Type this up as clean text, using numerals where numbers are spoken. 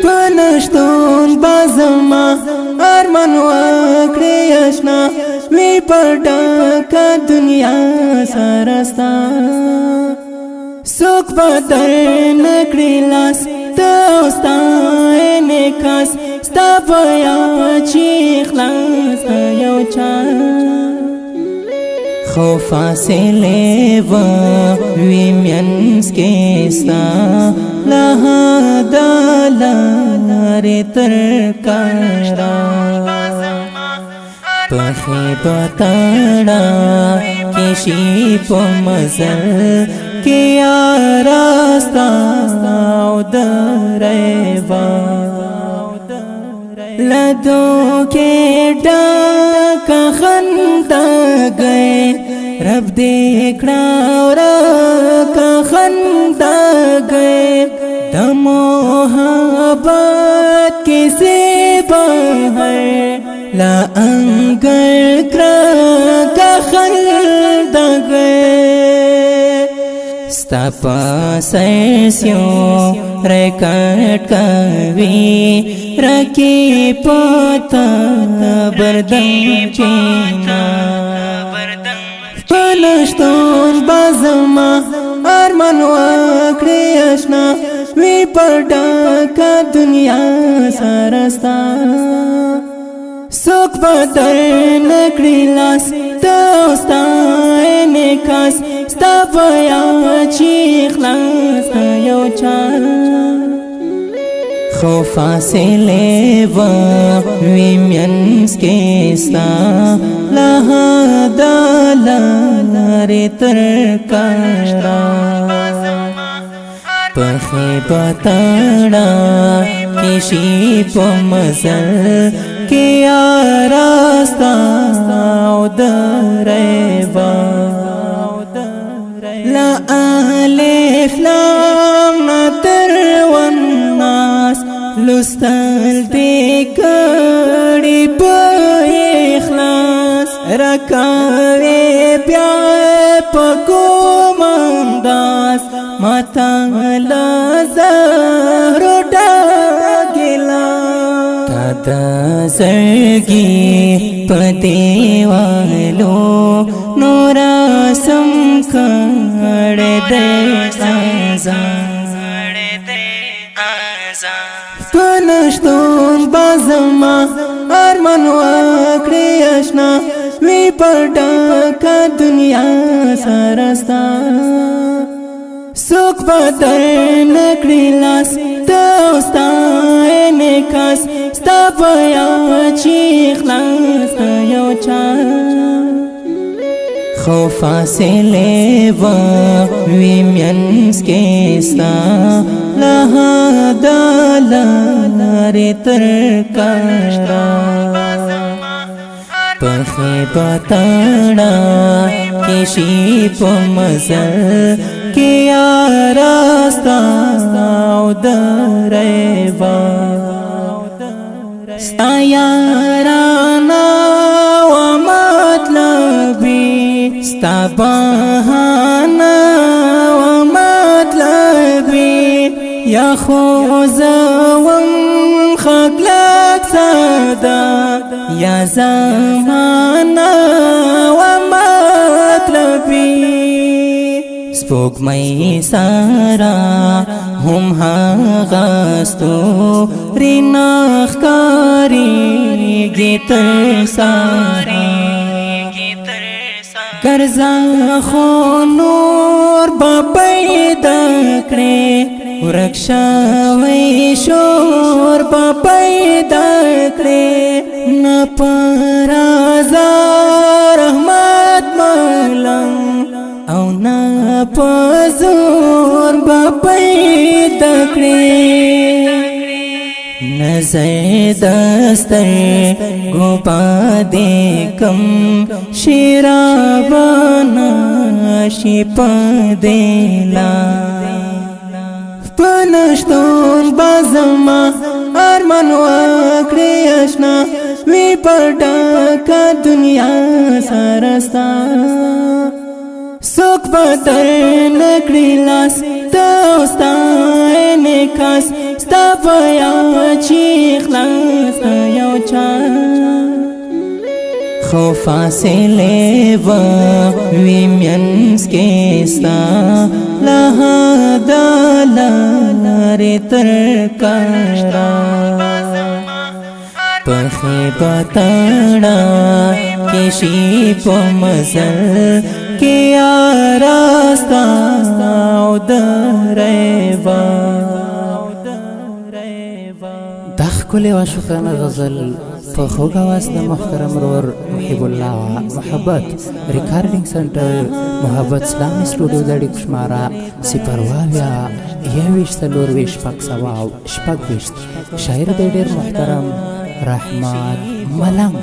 پنشتون بازما ارمان وکړی آشنا وی پټه دنیا سرستا سوک بدر نکړی لاس دوستا نکاس ستا پیا چې خلاص یو چا خو فاصله و وی مینس کې ستا له دلار تر کارا پخې بتاړه کشي په مزل کې راستا او درېوا لدو کې ډک خندا گئے رب دې کړه را کا خندا گئے د محبت کې سے بہر لا انگر کرا کا خندا گئے ستا پاسیو ریکارڈ کوي رکی پتا بردن چینا پنشتون بازما ارمان وکړی آشنا وی پټه دنیا سرستا سوک بدر نکړی لاس دوستا نکاس ستا پیا چې خلاص یو چا خو فاصله و وی مینس کې ستا له دلار تر کارا پخې بتاړه کشي په مزل کې راستا او درېوا لا الف لام تر والناس لستل دې کړي په اخلاص رکاوي بیا په کوم انداز ماتا لزهر ډګلا تا زړګي په دیوالو نور سم کړه دې ازان پنشتون بازما ارمان وکړی آشنا وی پټه دنیا سرستا سوک بدر نکړی لاس دوستا نکاس ستا پیا چې خلاص یو چا خو فاصله و وی مینس کې ستا له دلار تر کارا پخې بتاړه کشي په مزل کې راستا او درېوا ستا یارانا و مطلبي ستا بهانا و مطلبي یا خوزوم خلق صدا یا زمانا و مطلبي سپوک مئی سارا هم هاغستو ریناخ کاری گیتر سارا کرزا خو نور با پیدا کړي ورکشاوی شور با پیدا کړي نا پرازا رحمت مولم او نا پزور با پیدا کړي نزیدستر گوپا دیکم شیرابانا شیپا دیلا پنشتون بازما ارمان وکړې اشنا وی پټا کا دنیا سرستا سوک بدر نکړي لاس دوستا نکاس ستا پیا چې خلاص یو چا خو فاصله و وی مینس کې ستا له دلار تر کارا پخې پتاړه کې شي په مزل کې آراستا او درېوا دا ښکلې عاشقانه غزل په خوږ اواز د محترم رور محب الله محبت ریکارډینګ سنټر محبت اسلامي سټوډیو د اړیکو شماره 0 شاعر دی ډېر محترم رحمان ملنګ